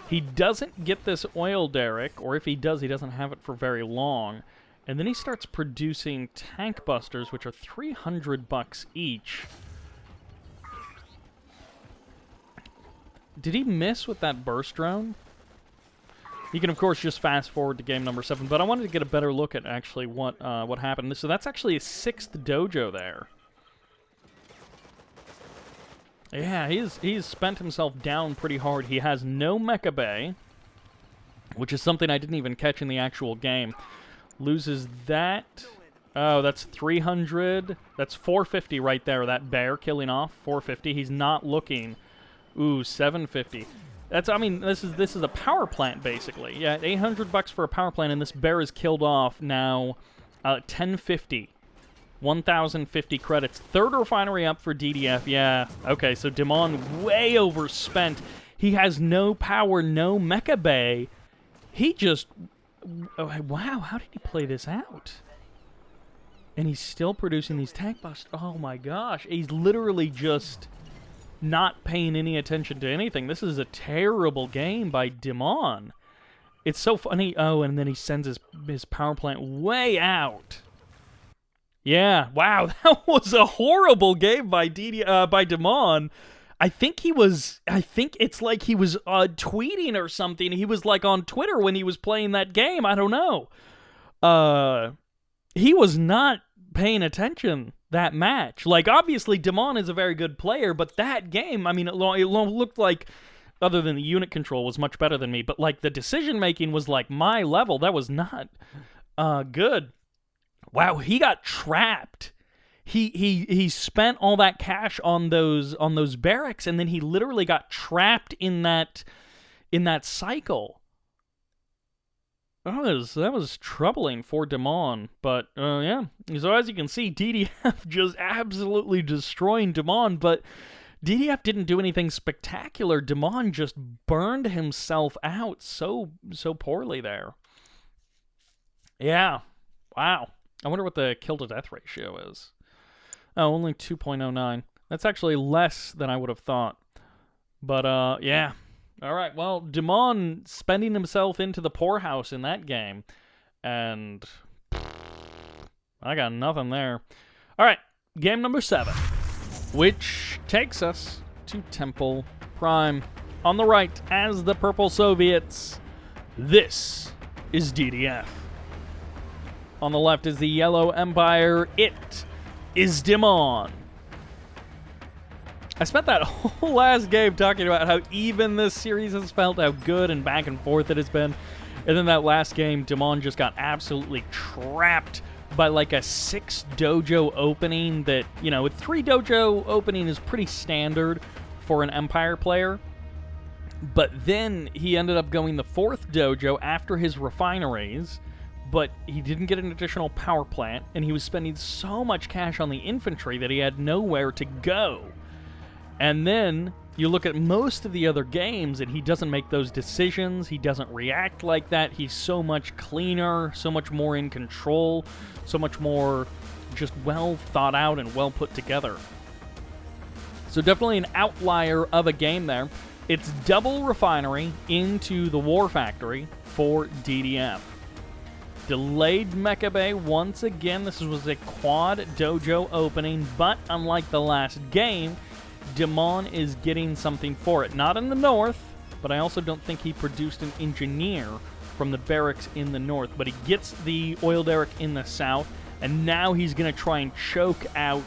He doesn't get this oil derrick, or if he does, he doesn't have it for very long. And then he starts producing tank busters, which are $300 each. Did he miss with that burst drone? You can, of course, just fast forward to game number 7, but I wanted to get a better look at actually what happened. So that's actually a 6th dojo there. Yeah, he's spent himself down pretty hard. He has no mecha bay, which is something I didn't even catch in the actual game. Loses that. Oh, that's 300. That's 450 right there. That bear killing off 450. He's not looking. Ooh, 750. That's. I mean, this is a power plant basically. Yeah, $800 for a power plant, and this bear is killed off now. 1050. 1,050 credits. Third refinery up for DDF. Yeah. Okay, so Dimon way overspent. He has no power, no mecha bay. He just. Oh, wow, how did he play this out? And he's still producing these tank busters. Oh my gosh, he's literally just not paying any attention to anything. This is a terrible game by Dimon. It's so funny. Oh, and then he sends his power plant way out. Yeah, wow, that was a horrible game by Dimon. I think it's like he was tweeting or something. He was like on Twitter when he was playing that game. I don't know. He was not paying attention that match. Like, obviously, Dimon is a very good player, but that game, I mean, it looked like, other than the unit control, was much better than me. But, like, the decision-making was, like, my level. That was not good. Wow, he got trapped. He spent all that cash on those barracks, and then he literally got trapped in that cycle. That was troubling for Dimon, but yeah. So as you can see, DDF just absolutely destroying Dimon, but DDF didn't do anything spectacular. Dimon just burned himself out so poorly there. Yeah, wow. I wonder what the kill-to-death ratio is. Oh, only 2.09. That's actually less than I would have thought. But, yeah. All right, well, Dimon spending himself into the poorhouse in that game. And I got nothing there. All right, game number 7. Which takes us to Temple Prime. On the right, as the Purple Soviets, this is DDF. On the left is the Yellow Empire. It is Dimon. I spent that whole last game talking about how even this series has felt, how good and back and forth it has been. And then that last game, Dimon just got absolutely trapped by like a 6 dojo opening that, you know, a 3 dojo opening is pretty standard for an Empire player. But then he ended up going the 4th dojo after his refineries. But he didn't get an additional power plant, and he was spending so much cash on the infantry that he had nowhere to go. And then you look at most of the other games, and he doesn't make those decisions. He doesn't react like that. He's so much cleaner, so much more in control, so much more just well thought out and well put together. So definitely an outlier of a game there. It's double refinery into the War Factory for DDF. Delayed Mecha Bay once again. This was a quad dojo opening, but unlike the last game, Dimon is getting something for it. Not in the north, but I also don't think he produced an engineer from the barracks in the north, but he gets the oil derrick in the south, and now he's going to try and choke out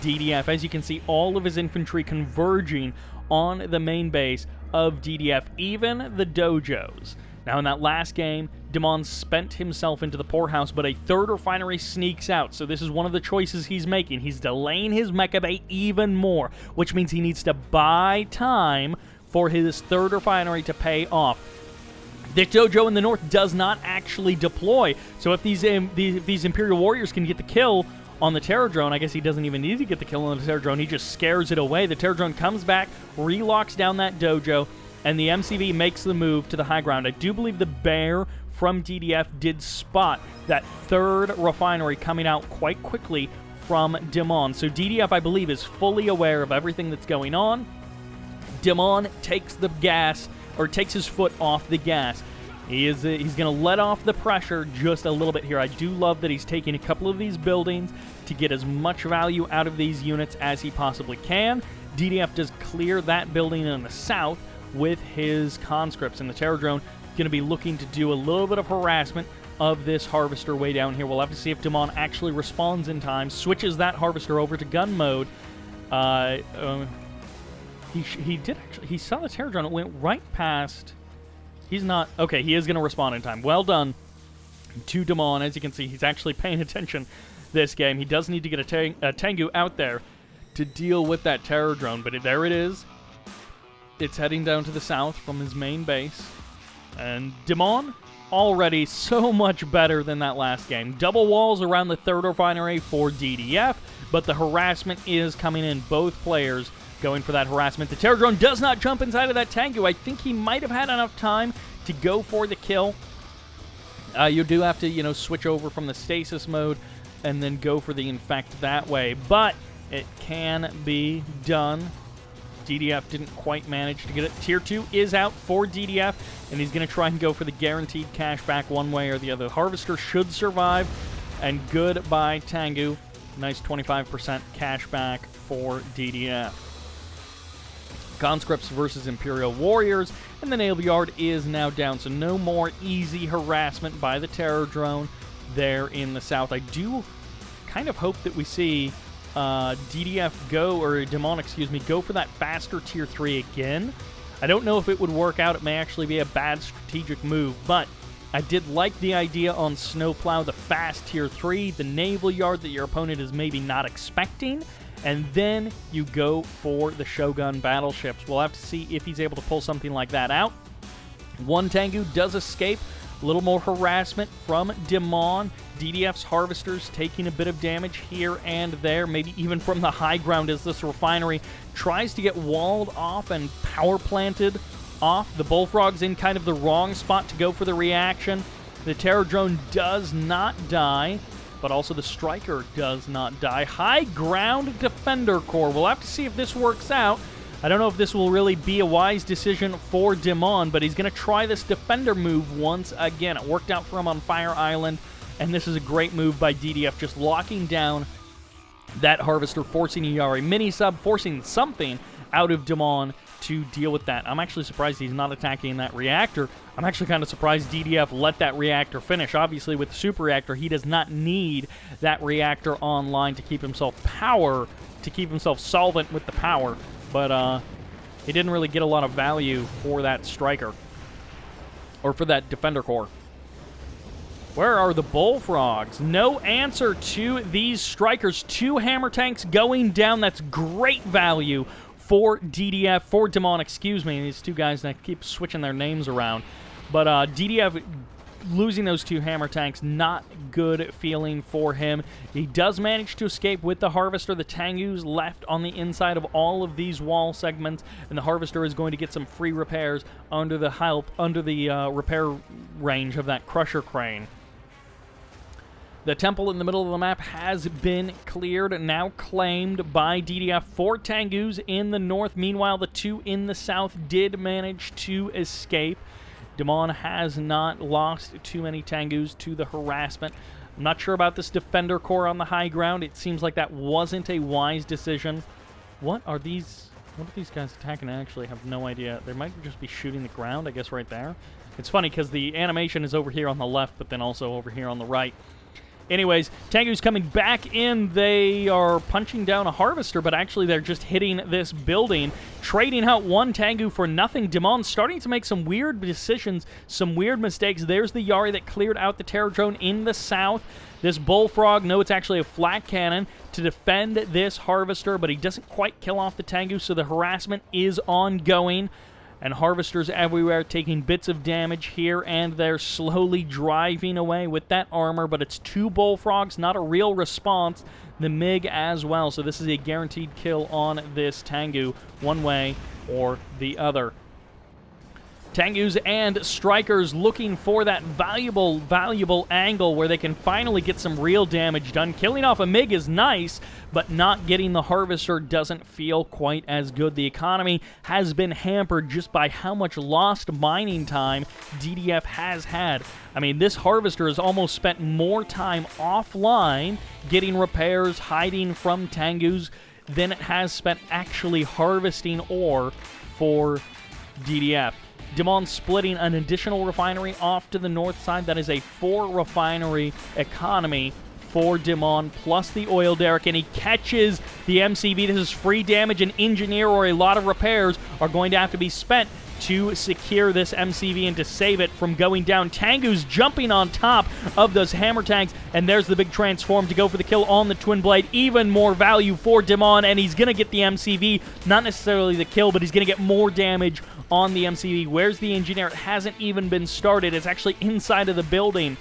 DDF. As you can see, all of his infantry converging on the main base of DDF, even the dojos. Now, in that last game, Dimon spent himself into the poorhouse, but a 3rd refinery sneaks out. So this is one of the choices he's making. He's delaying his mecha bay even more, which means he needs to buy time for his 3rd refinery to pay off. The dojo in the north does not actually deploy. So if these Imperial Warriors can get the kill on the Terror Drone. I guess he doesn't even need to get the kill on the Terror Drone. He just scares it away. The Terror Drone comes back, relocks down that dojo, and the MCV makes the move to the high ground. I do believe the bear from DDF did spot that third refinery coming out quite quickly from Dimon. So DDF, I believe, is fully aware of everything that's going on. Dimon takes the gas, or takes his foot off the gas. He's going to let off the pressure just a little bit here. I do love that he's taking a couple of these buildings to get as much value out of these units as he possibly can. DDF does clear that building in the south with his conscripts, and the Terror Drone going to be looking to do a little bit of harassment of this harvester way down here. We'll have to see if Dimon actually responds in time, switches that harvester over to gun mode. He did actually, he saw the Terror Drone, it went right past. He's not, okay, he is going to respond in time. Well done to Dimon. As you can see, he's actually paying attention this game. He does need to get a Tengu out there to deal with that Terror Drone, but there it is. It's heading down to the south from his main base. And Dimon, already so much better than that last game. Double walls around the third refinery for DDF, but the harassment is coming in. Both players going for that harassment. The Terror Drone does not jump inside of that Tengu. I think he might have had enough time to go for the kill. You do have to, switch over from the stasis mode and then go for the infect that way, but it can be done. DDF didn't quite manage to get it. Tier 2 is out for DDF, and he's going to try and go for the guaranteed cash back one way or the other. Harvester should survive, and goodbye Tengu. Nice 25% cash back for DDF. Conscripts versus Imperial Warriors, and the Naval Yard is now down, so no more easy harassment by the Terror Drone there in the south. I do kind of hope that we see DDF go, or Dimon, excuse me, go for that faster Tier 3 again. I don't know if it would work out. It may actually be a bad strategic move, but I did like the idea on Snowplow, the fast Tier 3, the Naval Yard that your opponent is maybe not expecting, and then you go for the Shogun battleships. We'll have to see if he's able to pull something like that out. One Tengu does escape. A little more harassment from Dimon. DDF's harvesters taking a bit of damage here and there, maybe even from the high ground as this refinery tries to get walled off and power planted off. The Bullfrog's in kind of the wrong spot to go for the reaction. The Terror Drone does not die, but also the Striker does not die. High ground Defender Corps. We'll have to see if this works out. I don't know if this will really be a wise decision for Dimon, but he's going to try this Defender move once again. It worked out for him on Fire Island, and this is a great move by DDF, just locking down that Harvester, forcing a Yari mini-sub, forcing something out of Dimon to deal with that. I'm actually surprised he's not attacking that reactor. I'm actually kind of surprised DDF let that reactor finish. Obviously, with the super reactor, he does not need that reactor online to keep himself solvent with the power. But he didn't really get a lot of value for that Striker, or for that Defender Corps. Where are the Bullfrogs? No answer to these Strikers. 2 hammer tanks going down. That's great value for DDF, for Dimon, excuse me. These two guys that keep switching their names around. But DDF losing those 2 hammer tanks, not good feeling for him. He does manage to escape with the Harvester. The Tengu's left on the inside of all of these wall segments, and the Harvester is going to get some free repairs under the repair range of that Crusher Crane. The temple in the middle of the map has been cleared and now claimed by DDF. 4 Tengus in the north. Meanwhile, the 2 in the south did manage to escape. Dimon has not lost too many Tengus to the harassment. I'm not sure about this Defender Corps on the high ground. It seems like that wasn't a wise decision. What are these guys attacking? I actually have no idea. They might just be shooting the ground, I guess, right there. It's funny because the animation is over here on the left, but then also over here on the right. Anyways, Tengu's coming back in. They are punching down a Harvester, but actually they're just hitting this building, trading out 1 Tengu for nothing. Dimon's starting to make some weird decisions, some weird mistakes. There's the Yari that cleared out the Terror Drone in the south. This Bullfrog, no, it's actually a flat cannon to defend this Harvester, but he doesn't quite kill off the Tengu, so the harassment is ongoing. and harvesters everywhere taking bits of damage here and there, slowly driving away with that armor, but it's 2 bullfrogs, not a real response. The MiG as well, so this is a guaranteed kill on this Tengu, one way or the other. Tengus and Strikers looking for that valuable angle where they can finally get some real damage done. Killing off a MiG is nice, but not getting the Harvester doesn't feel quite as good. The economy has been hampered just by how much lost mining time DDF has had. I mean, this Harvester has almost spent more time offline getting repairs, hiding from Tengus, than it has spent actually harvesting ore for DDF. Dimon splitting an additional refinery off to the north side. That is a 4-refinery economy for Dimon, plus the oil derrick, and he catches the MCV. This is free damage. An engineer or a lot of repairs are going to have to be spent to secure this MCV and to save it from going down. Tengu's jumping on top of those hammer tanks, and there's the big transform to go for the kill on the Twin Blade. Even more value for Dimon, and he's going to get the MCV. Not necessarily the kill, but he's going to get more damage on the MCV. Where's the engineer? It hasn't even been started. It's actually inside of the building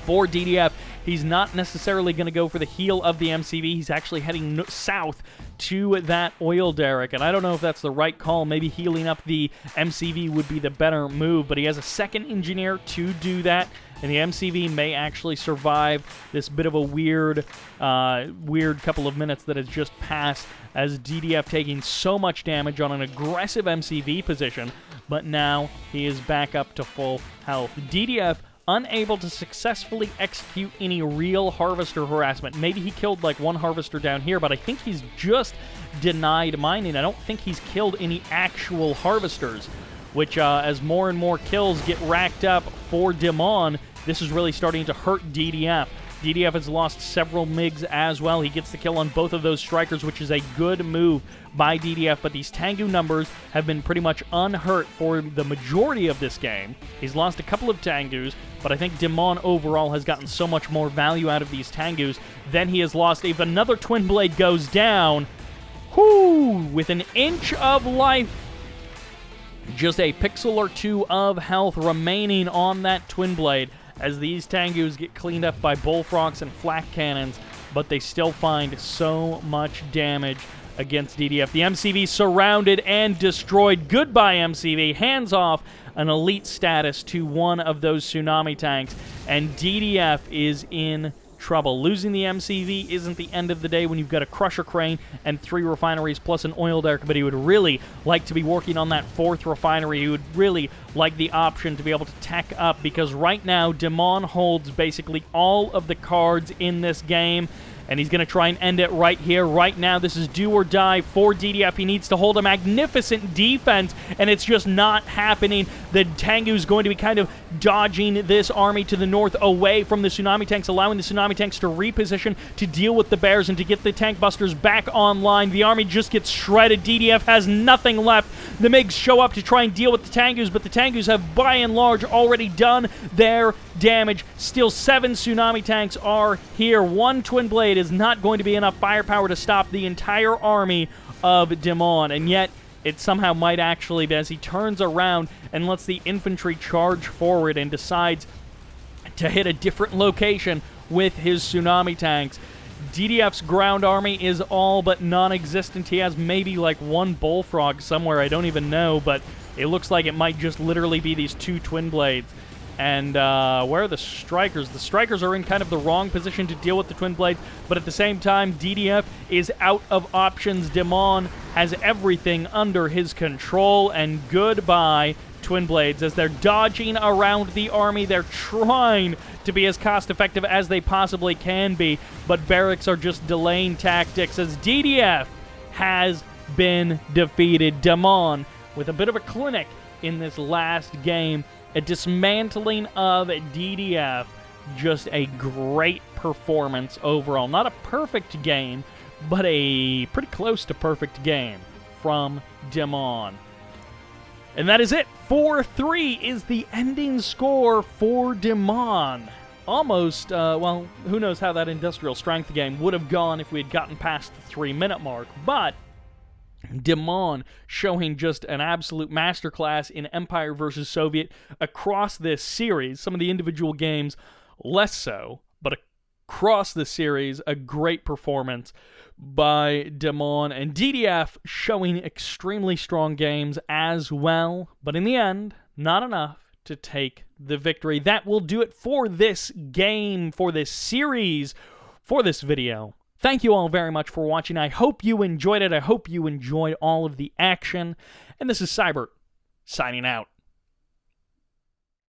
for DDF. He's not necessarily going to go for the heal of the MCV. He's actually heading south to that oil derrick, and I don't know if that's the right call. Maybe healing up the MCV would be the better move, but he has a second engineer to do that, and the MCV may actually survive this bit of a weird couple of minutes that has just passed, as DDF taking so much damage on an aggressive MCV position, but now he is back up to full health. DDF unable to successfully execute any real harvester harassment. Maybe he killed like one harvester down here, but I think he's just denied mining. I don't think he's killed any actual harvesters, which as more and more kills get racked up for Dimon, this is really starting to hurt DDF. DDF has lost several MiGs as well. He gets the kill on both of those Strikers, which is a good move by DDF, but these Tengu numbers have been pretty much unhurt for the majority of this game. He's lost a couple of Tengus, but I think Dimon overall has gotten so much more value out of these Tengus than he has lost. If another Twin Blade goes down, with an inch of life, just a pixel or two of health remaining on that Twin Blade, as these Tengus get cleaned up by bullfrogs and flak cannons, but they still find so much damage against DDF. The MCV surrounded and destroyed. Goodbye, MCV. Hands off an elite status to one of those tsunami tanks, and DDF is in trouble. Losing the MCV isn't the end of the day when you've got a crusher crane and 3 refineries plus an oil derrick, but he would really like to be working on that 4th refinery. He would really like the option to be able to tack up, because right now Dimon holds basically all of the cards in this game, and he's going to try and end it right here, right now. This is do or die for DDF. He needs to hold a magnificent defense, and it's just not happening. The Tengu's going to be kind of dodging this army to the north away from the tsunami tanks, allowing the tsunami tanks to reposition to deal with the bears and to get the tank busters back online. The army just gets shredded. DDF has nothing left. The MiGs show up to try and deal with the Tengus, but the Tengus have by and large already done their damage. Still 7 tsunami tanks are here. 1 Twin Blade is not going to be enough firepower to stop the entire army of Dimon, and yet it somehow might actually be, as he turns around and lets the infantry charge forward and decides to hit a different location with his tsunami tanks. DDF's ground army is all but non-existent. He has maybe like 1 bullfrog somewhere, I don't even know, but it looks like it might just literally be these 2 Twin Blades. And where are the Strikers? The Strikers are in kind of the wrong position to deal with the Twin Blades, but at the same time, DDF is out of options. Dimon has everything under his control, and goodbye, Twin Blades. As they're dodging around the army, they're trying to be as cost-effective as they possibly can be, but barracks are just delaying tactics as DDF has been defeated. Dimon with a bit of a clinic in this last game. A dismantling of DDF, just a great performance overall. Not a perfect game, but a pretty close to perfect game from Dimon. And that is it. 4-3 is the ending score for Dimon. Almost, well, who knows how that industrial strength game would have gone if we had gotten past the 3-minute mark, but Dimon showing just an absolute masterclass in Empire versus Soviet across this series. Some of the individual games less so, but across the series, a great performance by Dimon and DDF showing extremely strong games as well. But in the end, not enough to take the victory. That will do it for this game, for this series, for this video. Thank you all very much for watching. I hope you enjoyed it. I hope you enjoyed all of the action. And this is Sybert, signing out.